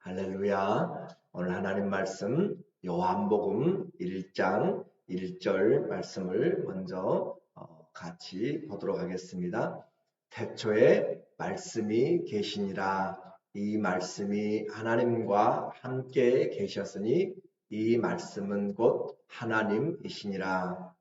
할렐루야. 오늘 하나님 말씀 요한복음 1장 1절 말씀을 먼저 같이 보도록 하겠습니다. 태초에 말씀이 계시니라. 이 말씀이 하나님과 함께 계셨으니 이 말씀은 곧 하나님이시니라.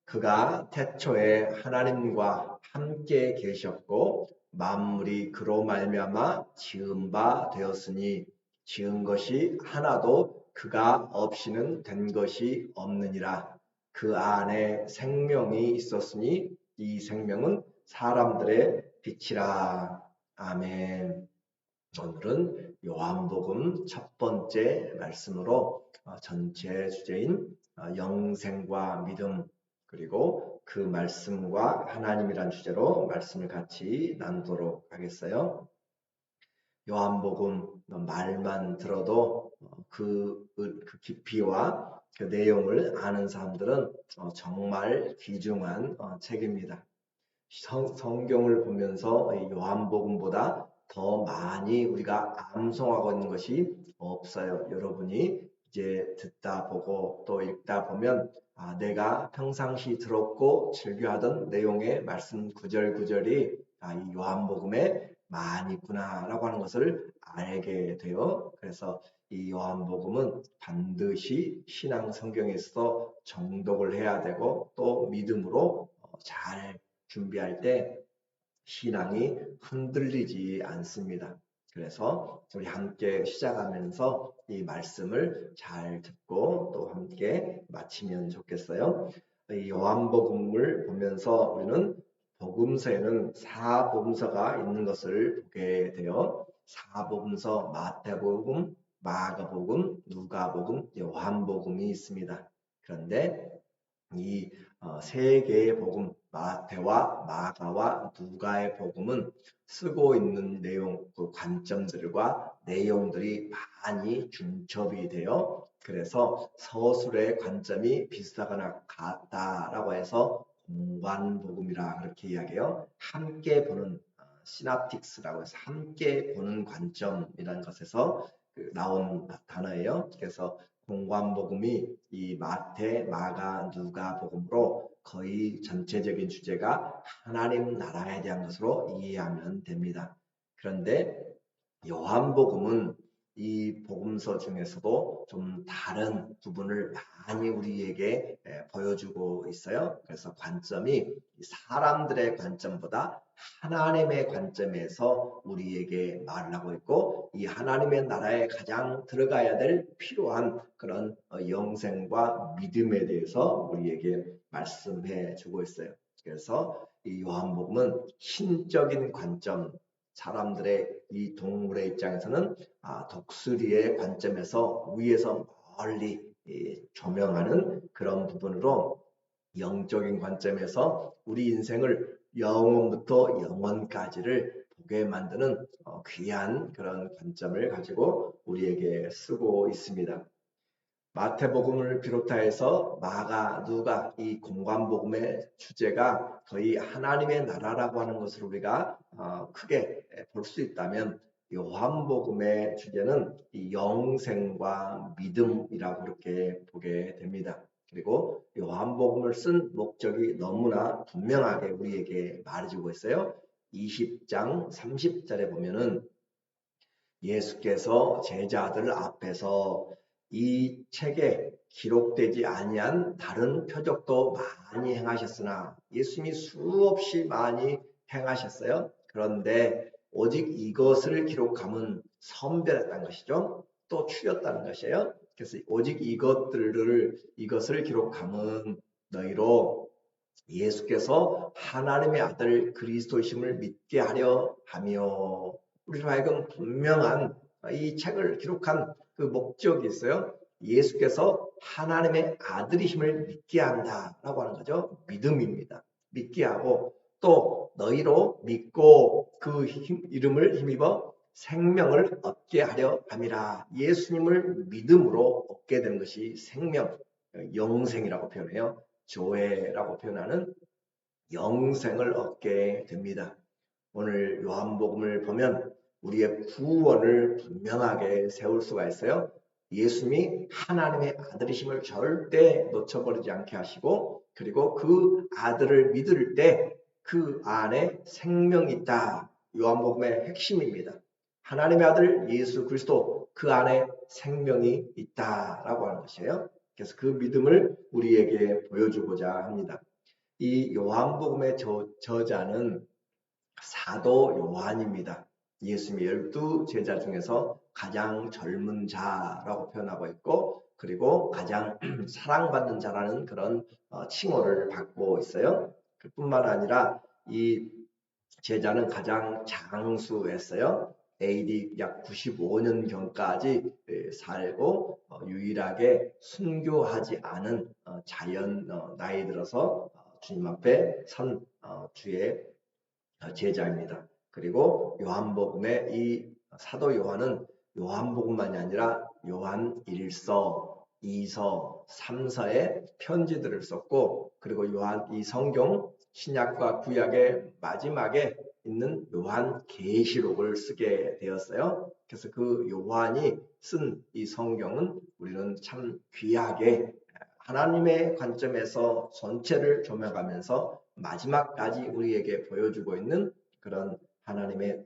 그가 태초에 하나님과 함께 계셨고 만물이 그로 말미암아 지은 바 되었으니 지은 것이 하나도 그가 없이는 된 것이 없느니라. 그 안에 생명이 있었으니 이 생명은 사람들의 빛이라. 아멘. 오늘은 요한복음 첫 번째 말씀으로 전체 주제인 영생과 믿음 그리고 그 말씀과 하나님이란 주제로 말씀을 같이 나누도록 하겠어요. 요한복음 말만 들어도 그 깊이와 그 내용을 아는 사람들은 정말 귀중한 책입니다. 성경을 보면서 요한복음보다 더 많이 우리가 암송하고 있는 것이 없어요. 여러분이 이제 듣다 보고 또 읽다 보면 내가 평상시 들었고 즐겨하던 내용의 말씀 구절구절이 이 요한복음에 많이 있구나라고 하는 것을 알게 돼요. 그래서 이 요한복음은 반드시 신앙 성경에서 정독을 해야 되고 또 믿음으로 잘 준비할 때 신앙이 흔들리지 않습니다. 그래서 우리 함께 시작하면서 이 말씀을 잘 듣고 또 함께 마치면 좋겠어요. 이 요한복음을 보면서 우리는 복음서에는 사복음서가 있는 것을 보게 돼요. 사복음서 마태복음, 마가복음, 누가복음, 요한복음이 있습니다. 그런데 이 세 개의 복음, 마태와 마가와 누가의 복음은 쓰고 있는 내용, 그 관점들과 내용들이 많이 중첩이 되어 그래서 서술의 관점이 비슷하거나 같다라고 해서 공관복음이라 그렇게 이야기해요. 함께 보는 시납틱스라고 해서 함께 보는 관점이라는 것에서 나온 단어예요. 그래서 공관복음이 이 마태, 마가, 누가 복음으로 거의 전체적인 주제가 하나님 나라에 대한 것으로 이해하면 됩니다. 그런데 요한복음은 이 복음서 중에서도 좀 다른 부분을 많이 우리에게 보여주고 있어요. 그래서 관점이 사람들의 관점보다 하나님의 관점에서 우리에게 말을 하고 있고 이 하나님의 나라에 가장 들어가야 될 필요한 그런 영생과 믿음에 대해서 우리에게 말씀해 주고 있어요. 그래서 이 요한복음은 신적인 관점, 사람들의 이 동물의 입장에서는 독수리의 관점에서 위에서 멀리 조명하는 그런 부분으로 영적인 관점에서 우리 인생을 영원부터 영원까지를 보게 만드는 귀한 그런 관점을 가지고 우리에게 쓰고 있습니다. 마태복음을 비롯해서 마가, 누가 이 공관복음의 주제가 거의 하나님의 나라라고 하는 것을 우리가 크게 볼 수 있다면 요한복음의 주제는 이 영생과 믿음이라고 그렇게 보게 됩니다. 그리고 요한복음을 쓴 목적이 너무나 분명하게 우리에게 말해주고 있어요. 20장 30절에 보면은 예수께서 제자들 앞에서 이 책에 기록되지 아니한 다른 표적도 많이 행하셨으나 예수님이 수없이 많이 행하셨어요. 그런데 오직 이것을 기록함은 선별했다는 것이죠. 또 추렸다는 것이에요. 그래서 오직 이것을 기록함은 너희로 예수께서 하나님의 아들 그리스도이심을 믿게 하려 하며 우리로 하여금 분명한 이 책을 기록한 그 목적이 있어요. 예수께서 하나님의 아들이심을 믿게 한다라고 하는 거죠. 믿음입니다. 믿게 하고 또 너희로 믿고 그 이름을 힘입어 생명을 얻게 하려 함이라. 예수님을 믿음으로 얻게 되는 것이 생명, 영생이라고 표현해요. 조회라고 표현하는 영생을 얻게 됩니다. 오늘 요한복음을 보면 우리의 구원을 분명하게 세울 수가 있어요. 예수님이 하나님의 아들이심을 절대 놓쳐버리지 않게 하시고, 그리고 그 아들을 믿을 때 그 안에 생명이 있다. 요한복음의 핵심입니다. 하나님의 아들 예수 그리스도 그 안에 생명이 있다라고 하는 것이에요. 그래서 그 믿음을 우리에게 보여주고자 합니다. 이 요한복음의 저자는 사도 요한입니다. 예수님의 12 제자 중에서 가장 젊은 자라고 표현하고 있고, 그리고 가장 사랑받는 자라는 그런 칭호를 받고 있어요. 그뿐만 아니라 이 제자는 가장 장수했어요. AD 약 95년경까지 살고 유일하게 순교하지 않은 자연 나이 들어서 주님 앞에 선 주의 제자입니다. 그리고 요한복음의 이 사도 요한은 요한복음만이 아니라 요한 1서, 2서, 3서의 편지들을 썼고, 그리고 요한 이 성경 신약과 구약의 마지막에 있는 요한 계시록을 쓰게 되었어요. 그래서 그 요한이 쓴 이 성경은 우리는 참 귀하게 하나님의 관점에서 전체를 조명하면서 마지막까지 우리에게 보여주고 있는 그런 하나님의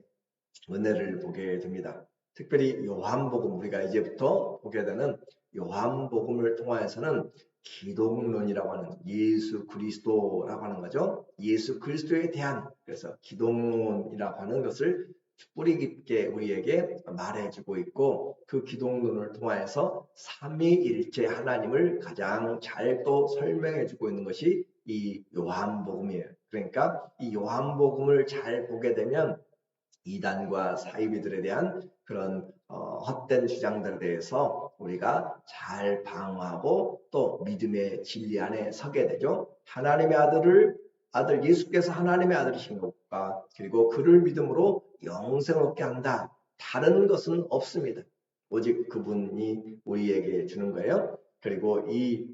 은혜를 보게 됩니다. 특별히 요한복음, 우리가 이제부터 보게 되는 요한복음을 통하여서는 기독론이라고 하는 예수 그리스도라고 하는 거죠. 예수 그리스도에 대한, 그래서 기독론이라고 하는 것을 뿌리 깊게 우리에게 말해주고 있고, 그 기독론을 통하여서 삼위일체 하나님을 가장 잘 또 설명해주고 있는 것이 이 요한복음이에요. 그러니까 이 요한복음을 잘 보게 되면 이단과 사이비들에 대한 그런 헛된 주장들에 대해서 우리가 잘 방어하고 또 믿음의 진리 안에 서게 되죠. 하나님의 아들 예수께서 하나님의 아들이신 것과 그리고 그를 믿음으로 영생을 얻게 한다. 다른 것은 없습니다. 오직 그분이 우리에게 주는 거예요. 그리고 이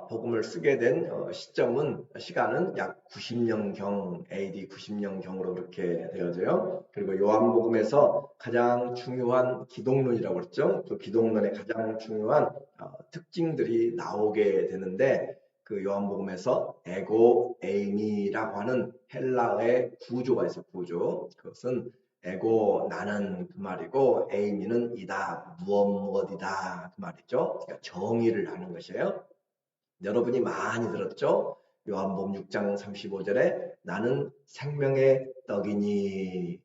복음을 쓰게 된 시간은 약 90년경, AD 90년경으로 그렇게 되어져요. 그리고 요한복음에서 가장 중요한 기독론이라고 그랬죠. 그 기독론의 가장 중요한 특징들이 나오게 되는데, 그 요한복음에서 에고 에이미라고 하는 헬라어의 구조가 있어요. 구조. 그것은 에고 나는 그 말이고, 에이미는 이다, 무엇이다 그 말이죠. 그러니까 정의를 하는 것이에요. 여러분이 많이 들었죠? 요한복음 6장 35절에 나는 생명의 떡이니.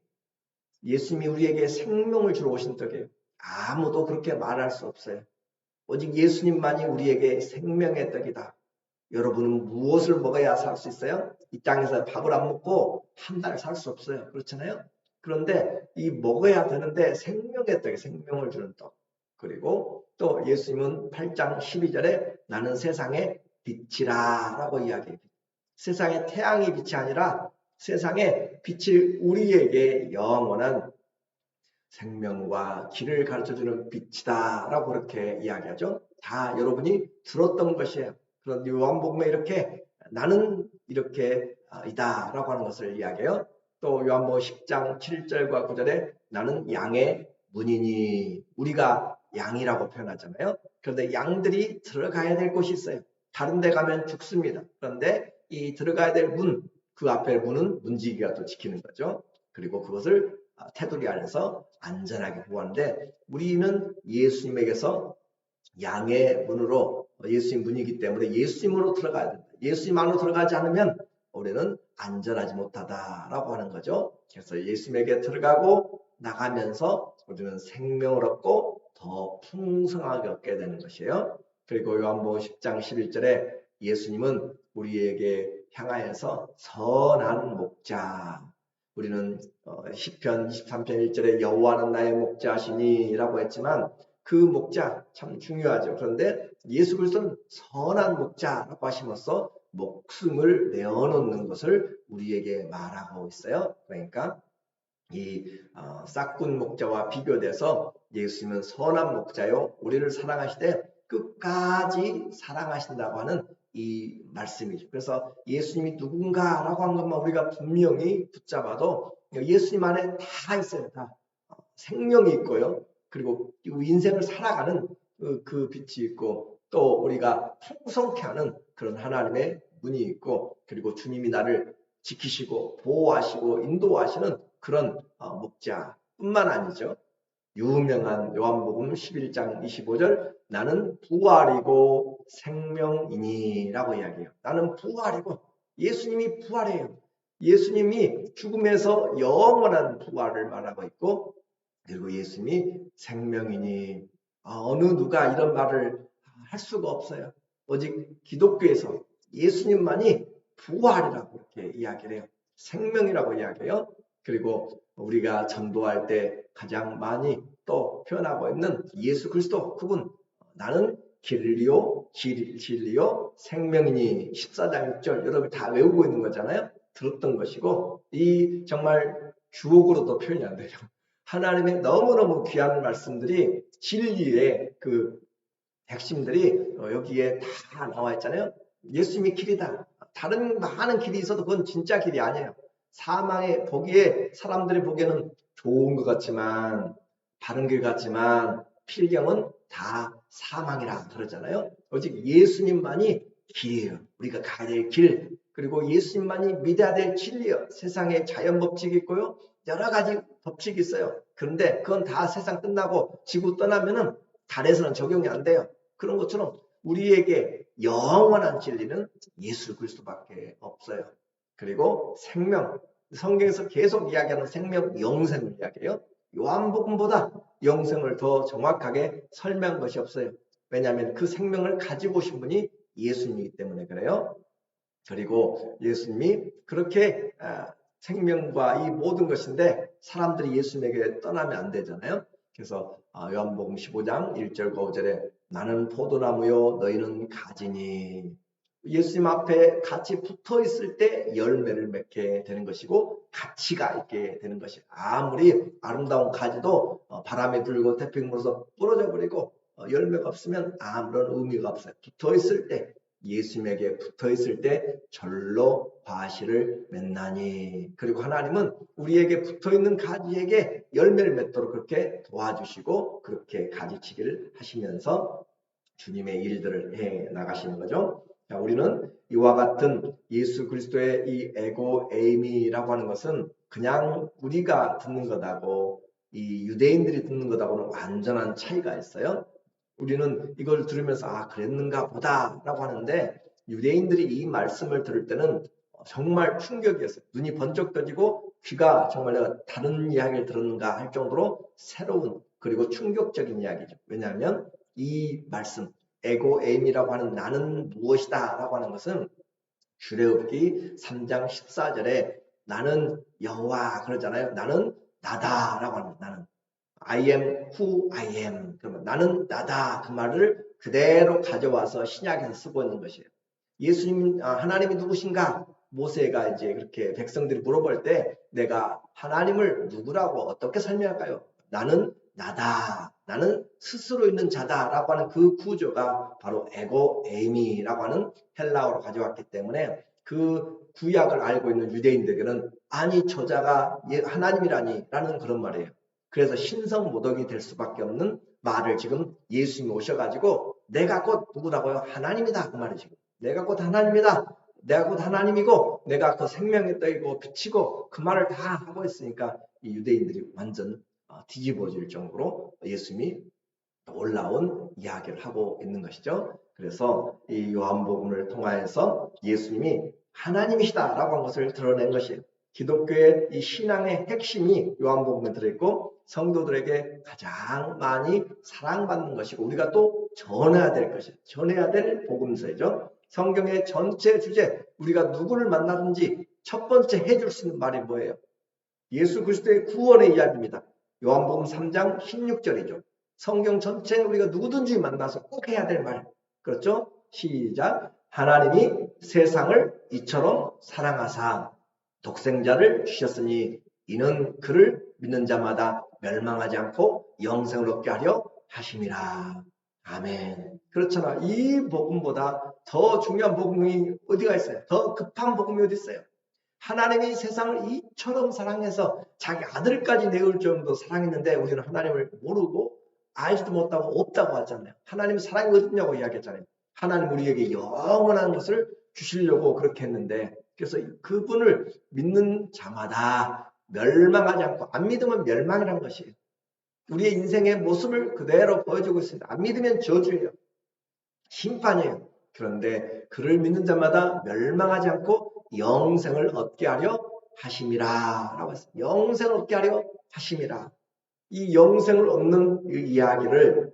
예수님이 우리에게 생명을 주러 오신 떡이에요. 아무도 그렇게 말할 수 없어요. 오직 예수님만이 우리에게 생명의 떡이다. 여러분은 무엇을 먹어야 살 수 있어요? 이 땅에서 밥을 안 먹고 한 달 살 수 없어요. 그렇잖아요? 그런데 이 먹어야 되는데 생명의 떡이 생명을 주는 떡. 그리고 또 예수님은 8장 12절에 나는 세상의 빛이라 라고 이야기해요. 세상의 태양의 빛이 아니라 세상의 빛을 우리에게 영원한 생명과 길을 가르쳐주는 빛이다 라고 그렇게 이야기하죠. 다 여러분이 들었던 것이에요. 그런데 요한복음에 이렇게 나는 이렇게 이다 라고 하는 것을 이야기해요. 또 요한복음 10장 7절과 9절에 나는 양의 문이니. 우리가 양이라고 표현하잖아요. 그런데 양들이 들어가야 될 곳이 있어요. 다른 데 가면 죽습니다. 그런데 이 들어가야 될 문, 그 앞에 문은 문지기가 또 지키는 거죠. 그리고 그것을 테두리 안에서 안전하게 보호하는데, 우리는 예수님에게서 양의 문으로, 예수님 문이기 때문에 예수님으로 들어가야 된다. 예수님 안으로 들어가지 않으면 우리는 안전하지 못하다라고 하는 거죠. 그래서 예수님에게 들어가고 나가면서 우리는 생명을 얻고 더 풍성하게 얻게 되는 것이에요. 그리고 요한복음 10장 11절에 예수님은 우리에게 향하여서 선한 목자, 우리는 시편 23편 1절에 여호와는 나의 목자시니 라고 했지만 그 목자 참 중요하죠. 그런데 예수 그리스도는 선한 목자라고 하시면서 목숨을 내어놓는 것을 우리에게 말하고 있어요. 그러니까 이 싹군 목자와 비교돼서 예수님은 선한 목자요, 우리를 사랑하시되 끝까지 사랑하신다고 하는 이 말씀이죠. 그래서 예수님이 누군가라고 한 것만 우리가 분명히 붙잡아도 예수님 안에 다 있어요. 다 생명이 있고요. 그리고 인생을 살아가는 그 빛이 있고 또 우리가 풍성케 하는 그런 하나님의 문이 있고 그리고 주님이 나를 지키시고 보호하시고 인도하시는 그런 목자뿐만 아니죠. 유명한 요한복음 11장 25절 나는 부활이고 생명이니 라고 이야기해요. 나는 부활이고 예수님이 부활이에요. 예수님이 죽음에서 영원한 부활을 말하고 있고 그리고 예수님이 생명이니 어느 누가 이런 말을 할 수가 없어요. 오직 기독교에서 예수님만이 부활이라고 이렇게 이야기를 해요. 생명이라고 이야기해요. 그리고 우리가 전도할 때 가장 많이 또 표현하고 있는 예수 그리스도 그분 나는 길이요 진리요 생명이니 14장 6절 여러분 다 외우고 있는 거잖아요. 들었던 것이고 이 정말 주옥으로도 표현이 안 되죠. 하나님의 너무너무 귀한 말씀들이 진리의 그 핵심들이 여기에 다 나와 있잖아요. 예수님이 길이다. 다른 많은 길이 있어도 그건 진짜 길이 아니에요. 사망에 보기에 사람들이 보기에는 좋은 것 같지만 바른 길 같지만 필경은 다 사망이라 그러잖아요. 오직 예수님만이 길이에요. 우리가 가야 될 길. 그리고 예수님만이 믿어야 될 진리예요. 세상에 자연 법칙이 있고요. 여러 가지 법칙이 있어요. 그런데 그건 다 세상 끝나고 지구 떠나면은 달에서는 적용이 안 돼요. 그런 것처럼 우리에게 영원한 진리는 예수 그리스도밖에 없어요. 그리고 생명, 성경에서 계속 이야기하는 생명, 영생을 이야기해요. 요한복음보다 영생을 더 정확하게 설명한 것이 없어요. 왜냐하면 그 생명을 가지고 오신 분이 예수님이기 때문에 그래요. 그리고 예수님이 그렇게 생명과 이 모든 것인데 사람들이 예수님에게 떠나면 안 되잖아요. 그래서 요한복음 15장 1절과 5절에 나는 포도나무요 너희는 가지니 예수님 앞에 같이 붙어 있을 때 열매를 맺게 되는 것이고 가치가 있게 되는 것이에요. 아무리 아름다운 가지도 바람에 불고 태풍 불어서 부러져 버리고 열매가 없으면 아무런 의미가 없어요. 붙어 있을 때 예수님에게 붙어 있을 때 절로 과실을 맺나니 그리고 하나님은 우리에게 붙어 있는 가지에게 열매를 맺도록 그렇게 도와주시고 그렇게 가지치기를 하시면서 주님의 일들을 해 나가시는 거죠. 자, 우리는 이와 같은 예수 그리스도의 이 에고 에이미라고 하는 것은 그냥 우리가 듣는 것하고 이 유대인들이 듣는 것하고는 완전한 차이가 있어요. 우리는 이걸 들으면서 그랬는가 보다라고 하는데 유대인들이 이 말씀을 들을 때는 정말 충격이었어요. 눈이 번쩍 떠지고 귀가 정말 내가 다른 이야기를 들었는가 할 정도로 새로운 그리고 충격적인 이야기죠. 왜냐하면 이 말씀 에고 에임이라고 하는 나는 무엇이다 라고 하는 것은 출애굽기 3장 14절에 나는 여호와 그러잖아요. 나는 나다 라고 합니다. 나는 I am who I am. 그러면 나는 나다 그 말을 그대로 가져와서 신약에서 쓰고 있는 것이에요. 예수님 하나님이 누구신가? 모세가 이제 그렇게 백성들이 물어볼 때 내가 하나님을 누구라고 어떻게 설명할까요? 나는 나다. 나는 스스로 있는 자다라고 하는 그 구조가 바로 에고 에이미라고 하는 헬라어로 가져왔기 때문에 그 구약을 알고 있는 유대인들에게는 아니 저자가 하나님이라니 라는 그런 말이에요. 그래서 신성모독이 될 수밖에 없는 말을 지금 예수님이 오셔가지고 내가 곧 누구라고요? 하나님이다 그 말이죠. 내가 곧 하나님이다. 내가 곧 하나님이고 내가 그 생명의 떡이고 빛이고 그 말을 다 하고 있으니까 이 유대인들이 완전 뒤집어질 정도로 예수님이 놀라운 이야기를 하고 있는 것이죠. 그래서 이 요한복음을 통하여서 예수님이 하나님이시다라고 한 것을 드러낸 것이에요. 기독교의 이 신앙의 핵심이 요한복음에 들어있고 성도들에게 가장 많이 사랑받는 것이고 우리가 또 전해야 될 것이에요. 전해야 될 복음서죠. 성경의 전체 주제 우리가 누구를 만나든지 첫 번째 해줄 수 있는 말이 뭐예요? 예수 그리스도의 구원의 이야기입니다. 요한복음 3장 16절이죠. 성경 전체에 우리가 누구든지 만나서 꼭 해야 될 말. 그렇죠? 시작. 하나님이 세상을 이처럼 사랑하사 독생자를 주셨으니 이는 그를 믿는 자마다 멸망하지 않고 영생을 얻게 하려 하심이라. 아멘. 그렇잖아. 이 복음보다 더 중요한 복음이 어디가 있어요? 더 급한 복음이 어디 있어요? 하나님이 세상을 이처럼 사랑해서 자기 아들까지 내올 정도 사랑했는데 우리는 하나님을 모르고 알지도 못하고 없다고 하잖아요. 하나님 사랑이 어딨냐고 이야기했잖아요. 하나님 우리에게 영원한 것을 주시려고 그렇게 했는데, 그래서 그분을 믿는 자마다 멸망하지 않고, 안 믿으면 멸망이란 것이에요. 우리의 인생의 모습을 그대로 보여주고 있습니다. 안 믿으면 저주예요. 심판이에요. 그런데 그를 믿는 자마다 멸망하지 않고 영생을 얻게 하려 하심이라 라고 했어요. 영생을 얻게 하려 하심이라. 이 영생을 얻는 이 이야기를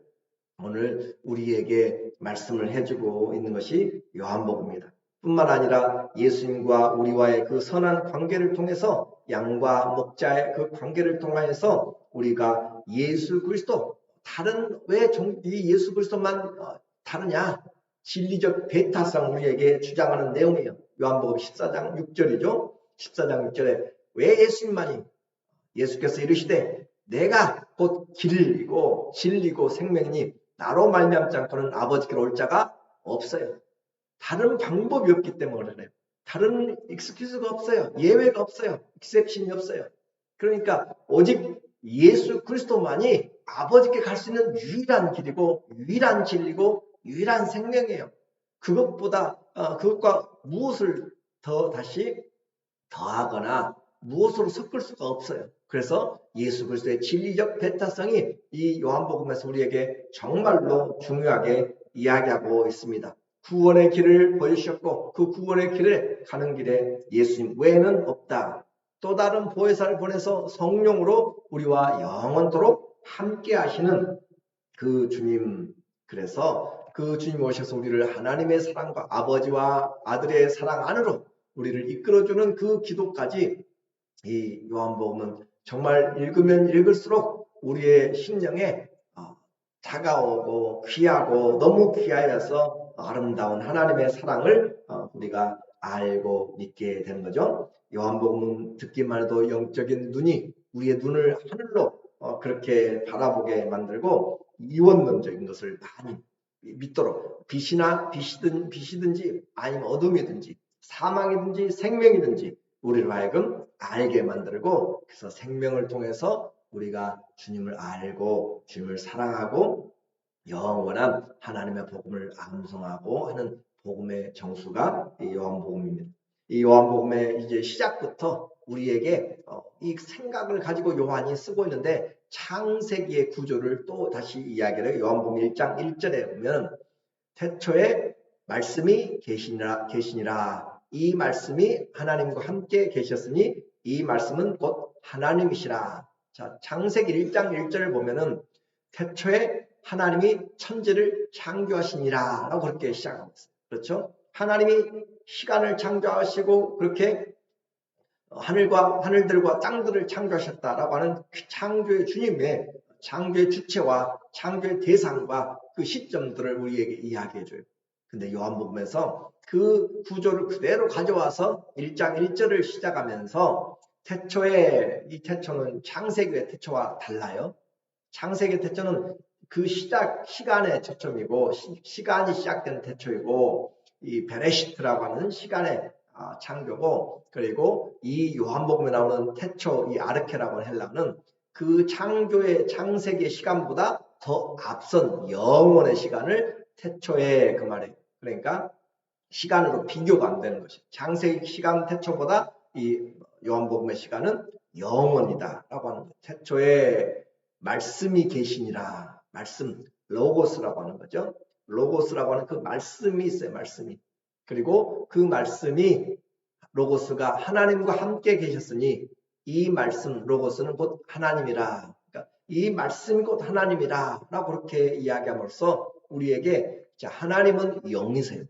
오늘 우리에게 말씀을 해주고 있는 것이 요한복음입니다. 뿐만 아니라 예수님과 우리와의 그 선한 관계를 통해서, 양과 목자의 그 관계를 통해서 우리가 예수 그리스도, 다른 왜 이 예수 그리스도만 다르냐? 진리적 배타성 우리에게 주장하는 내용이에요. 요한복음 14장 6절이죠. 14장 6절에 왜 예수님만이, 예수께서 이르시되 내가 곧 길이고 진리고 생명이니 나로 말미암지 않고는 아버지께로 올 자가 없어요. 다른 방법이 없기 때문에 그래요. 다른 익스큐즈가 없어요. 예외가 없어요. 익셉션이 없어요. 그러니까 오직 예수 그리스도만이 아버지께 갈 수 있는 유일한 길이고 유일한 진리고 유일한 생명이에요. 그것과 무엇을 더 다시 더하거나 무엇으로 섞을 수가 없어요. 그래서 예수 그리스도의 진리적 배타성이 이 요한복음에서 우리에게 정말로 중요하게 이야기하고 있습니다. 구원의 길을 보여주셨고 그 구원의 길에 가는 길에 예수님 외에는 없다. 또 다른 보혜사를 보내서 성령으로 우리와 영원토록 함께 하시는 그 주님, 그래서 그 주님 오셔서 우리를 하나님의 사랑과 아버지와 아들의 사랑 안으로 우리를 이끌어주는 그 기도까지 이 요한복음은 정말 읽으면 읽을수록 우리의 심령에 다가오고 귀하고 너무 귀하여서 아름다운 하나님의 사랑을 우리가 알고 믿게 되는 거죠. 요한복음은 듣기만 해도 영적인 눈이 우리의 눈을 하늘로 그렇게 바라보게 만들고 이원론적인 것을 많이 믿도록, 빛이든지 아니면 어둠이든지 사망이든지 생명이든지 우리를 하여금 알게 만들고, 그래서 생명을 통해서 우리가 주님을 알고 주님을 사랑하고 영원한 하나님의 복음을 암송하고 하는 복음의 정수가 이 요한복음입니다. 이 요한복음의 이제 시작부터 우리에게 이 생각을 가지고 요한이 쓰고 있는데, 창세기의 구조를 또 다시 이야기를 요한복음 1장 1절에 보면 태초에 말씀이 계시니라. 이 말씀이 하나님과 함께 계셨으니 이 말씀은 곧 하나님이시라. 자, 창세기 1장 1절을 보면은 태초에 하나님이 천지를 창조하시니라 라고 그렇게 시작하고 있어요. 그렇죠? 하나님이 시간을 창조하시고 그렇게 하늘들과 땅들을 창조하셨다라고 하는 그 창조의 주님의 창조의 주체와 창조의 대상과 그 시점들을 우리에게 이야기해줘요. 근데 요한복음에서 그 구조를 그대로 가져와서 1장 1절을 시작하면서 태초에, 이 태초는 창세기의 태초와 달라요. 창세기의 태초는 그 시간의 초점이고 시간이 시작되는 태초이고, 이 베레시트라고 하는 시간의 창조고, 그리고 이 요한복음에 나오는 태초, 이 아르케라고 하는 헬라는 그 창세기의 시간보다 더 앞선 영원의 시간을 태초에, 그 말이에요. 그러니까 시간으로 비교가 안 되는 것이에요. 창세기 시간 태초보다 이 요한복음의 시간은 영원이다 라고 하는 거예요. 태초에 말씀이 계시니라. 말씀, 로고스라고 하는 거죠. 로고스라고 하는 그 말씀이 있어요. 말씀이. 그리고 그 말씀이, 로고스가 하나님과 함께 계셨으니 이 말씀, 로고스는 곧 하나님이라. 그러니까 이 말씀이 곧 하나님이라 라고 그렇게 이야기함으로써 우리에게, 자, 하나님은 영이세요.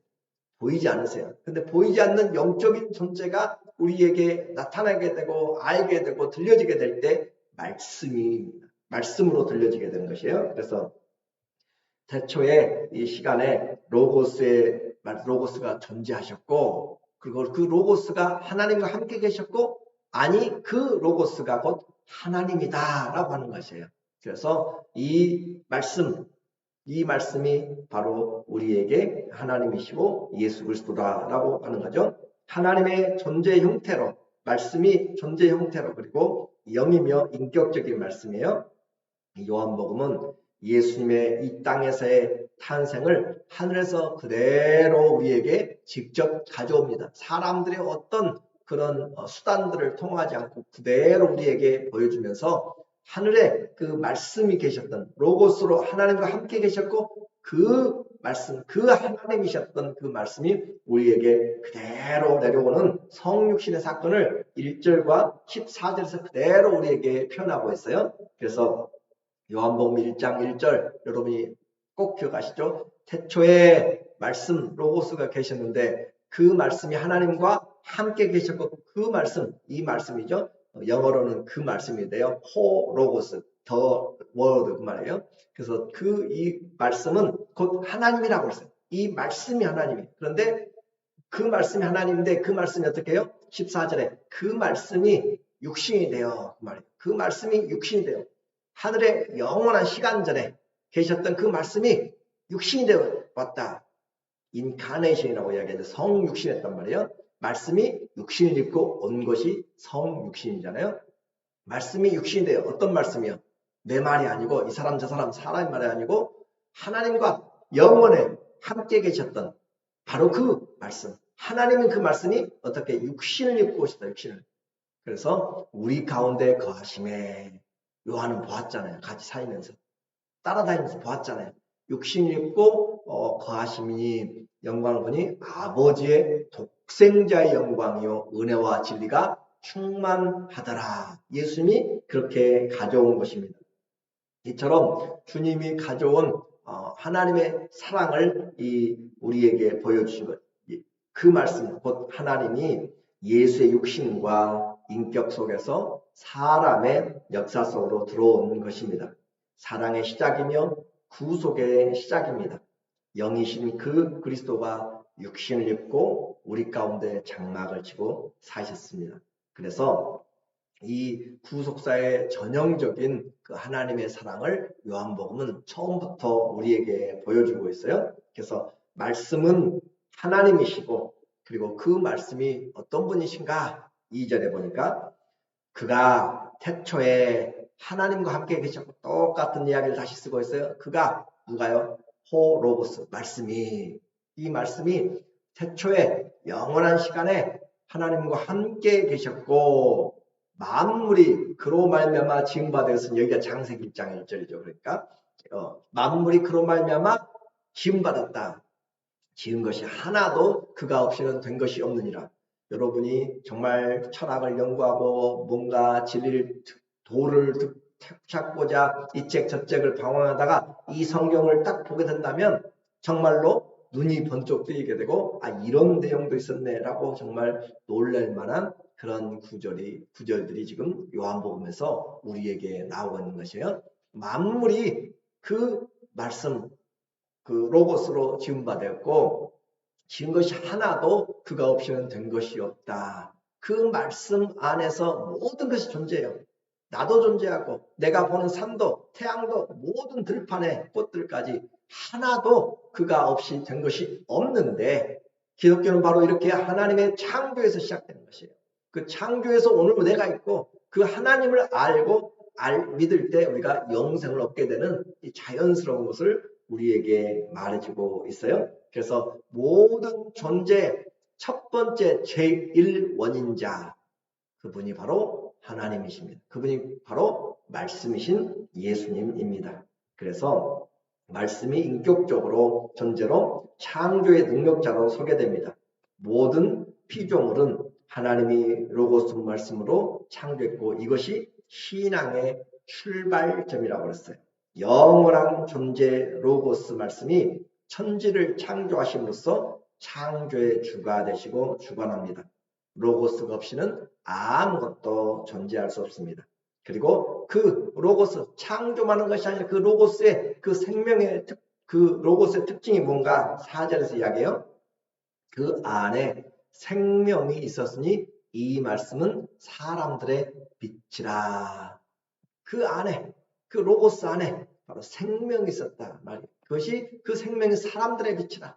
보이지 않으세요. 근데 보이지 않는 영적인 존재가 우리에게 나타나게 되고 알게 되고 들려지게 될 때 말씀으로 들려지게 되는 것이에요. 그래서 태초에 이 시간에 로고스가 존재하셨고, 그리고 그 로고스가 하나님과 함께 계셨고, 아니 그 로고스가 곧 하나님이다 라고 하는 것이에요. 그래서 이 말씀이 바로 우리에게 하나님이시고 예수 그리스도다라고 하는 거죠. 하나님의 존재 형태로 말씀이 존재 형태로 그리고 영이며 인격적인 말씀이에요. 요한복음은 예수님의 이 땅에서의 탄생을 하늘에서 그대로 우리에게 직접 가져옵니다. 사람들의 어떤 그런 수단들을 통하지 않고 그대로 우리에게 보여주면서 하늘에 그 말씀이 계셨던 로고스로 하나님과 함께 계셨고 그 말씀, 그 하나님이셨던 그 말씀이 우리에게 그대로 내려오는 성육신의 사건을 1절과 14절에서 그대로 우리에게 표현하고 있어요. 그래서 요한복음 1장 1절 여러분이 꼭 기억하시죠? 태초에 말씀 로고스가 계셨는데 그 말씀이 하나님과 함께 계셨고 그 말씀, 이 말씀이죠. 영어로는 그 말씀인데요. 호 로고스, 더 워드 그 말이에요. 그래서 그 이 말씀은 곧 하나님이라고 했어요. 이 말씀이 하나님이. 그런데 그 말씀이 하나님인데 그 말씀이 어떻게 해요? 14절에 그 말씀이 육신이 되어 그 말이에요. 그 말씀이 육신이 되어 하늘의 영원한 시간 전에 계셨던 그 말씀이 육신이 되어 왔다. 인카네이션이라고 이야기하는데 성육신했단 말이에요. 말씀이 육신을 입고 온 것이 성육신이잖아요. 말씀이 육신이 돼요. 어떤 말씀이요? 내 말이 아니고 이 사람 저 사람 사람의 말이 아니고 하나님과 영원에 함께 계셨던 바로 그 말씀. 하나님은 그 말씀이 어떻게 육신을 입고 오셨다. 육신을. 그래서 우리 가운데 거하심에 요한은 보았잖아요. 같이 살면서. 따라다니면서 보았잖아요. 육신을 입고 거하심이니 영광을 보니 아버지의 독생자의 영광이요 은혜와 진리가 충만하더라. 예수님이 그렇게 가져온 것입니다. 이처럼 주님이 가져온 하나님의 사랑을 우리에게 보여주신 것. 그 말씀, 곧 하나님이 예수의 육신과 인격 속에서 사람의 역사 속으로 들어온 것입니다. 사랑의 시작이며 구속의 시작입니다. 영이신 그 그리스도가 육신을 입고 우리 가운데 장막을 치고 사셨습니다. 그래서 이 구속사의 전형적인 그 하나님의 사랑을 요한복음은 처음부터 우리에게 보여주고 있어요. 그래서 말씀은 하나님이시고 그리고 그 말씀이 어떤 분이신가? 2절에 보니까 그가 태초에 하나님과 함께 계셨고 똑같은 이야기를 다시 쓰고 있어요. 그가 누가요? 호 로고스 말씀이 이 말씀이 태초에 영원한 시간에 하나님과 함께 계셨고 만물이 그로 말미암아 지음받아 있으니 여기가 창세기 1장 1절이죠. 그러니까 만물이 그로 말미암아 지음받았다. 지은 것이 하나도 그가 없이는 된 것이 없느니라. 여러분이 정말 철학을 연구하고 뭔가 진리를 도를 찾고자 이 책 저 책을 방황하다가 이 성경을 딱 보게 된다면 정말로 눈이 번쩍 뜨이게 되고 이런 내용도 있었네 라고 정말 놀랄 만한 그런 구절들이 지금 요한복음에서 우리에게 나오고 있는 것이에요. 만물이 그 말씀 그 로고스로 지음받았고 지은 것이 하나도 그가 없이는 된 것이 없다. 그 말씀 안에서 모든 것이 존재해요. 나도 존재하고 내가 보는 산도 태양도 모든 들판의 꽃들까지 하나도 그가 없이 된 것이 없는데 기독교는 바로 이렇게 하나님의 창조에서 시작되는 것이에요. 그 창조에서 오늘 내가 있고 그 하나님을 알고 믿을 때 우리가 영생을 얻게 되는 이 자연스러운 것을 우리에게 말해주고 있어요. 그래서 모든 존재 첫 번째 제1원인자 그분이 바로 하나님이십니다. 그분이 바로 말씀이신 예수님입니다. 그래서 말씀이 인격적으로 존재로 창조의 능력자로 소개됩니다. 모든 피조물은 하나님이 로고스 말씀으로 창조했고 이것이 신앙의 출발점이라고 했어요. 영원한 존재 로고스 말씀이 천지를 창조하심으로써 창조의 주가 되시고 주관합니다. 로고스가 없이는 아무것도 존재할 수 없습니다. 그리고 그 로고스 창조하는 것이 아니라 그 로고스의 그 생명의 그 로고스의 특징이 뭔가 4절에서 이야기해요. 그 안에 생명이 있었으니 이 말씀은 사람들의 빛이라. 그 안에 그 로고스 안에 바로 생명이 있었다 말이에요. 그것이 그 생명이 사람들의 빛이라.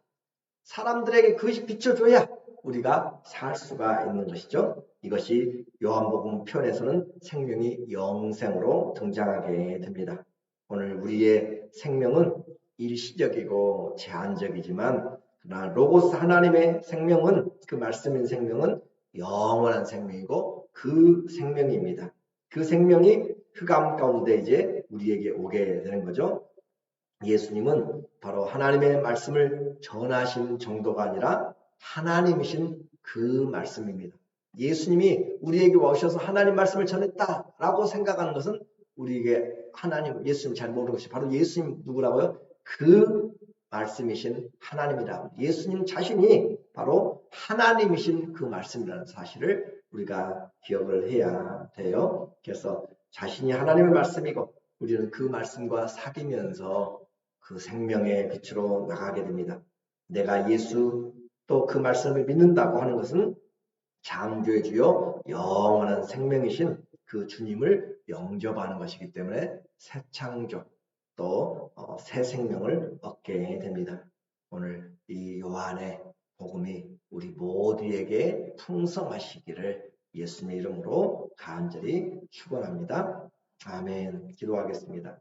사람들에게 그것이 비춰줘야 우리가 살 수가 있는 것이죠. 이것이 요한복음 편에서는 생명이 영생으로 등장하게 됩니다. 오늘 우리의 생명은 일시적이고 제한적이지만 그러나 로고스 하나님의 생명은 그 말씀인 생명은 영원한 생명이고 그 생명입니다. 그 생명이 흑암 가운데 이제 우리에게 오게 되는 거죠. 예수님은 바로 하나님의 말씀을 전하신 정도가 아니라 하나님이신 그 말씀입니다. 예수님이 우리에게 오셔서 하나님 말씀을 전했다라고 생각하는 것은 우리에게 하나님, 예수님 잘 모르는 것이 바로 예수님 누구라고요? 그 말씀이신 하나님이라고. 예수님 자신이 바로 하나님이신 그 말씀이라는 사실을 우리가 기억을 해야 돼요. 그래서 자신이 하나님의 말씀이고 우리는 그 말씀과 사귀면서 그 생명의 빛으로 나가게 됩니다. 내가 예수 또 그 말씀을 믿는다고 하는 것은 창조의 주요 영원한 생명이신 그 주님을 영접하는 것이기 때문에 새 창조 또 새 생명을 얻게 됩니다. 오늘 이 요한의 복음이 우리 모두에게 풍성하시기를 예수님의 이름으로 간절히 축원합니다. 아멘. 기도하겠습니다.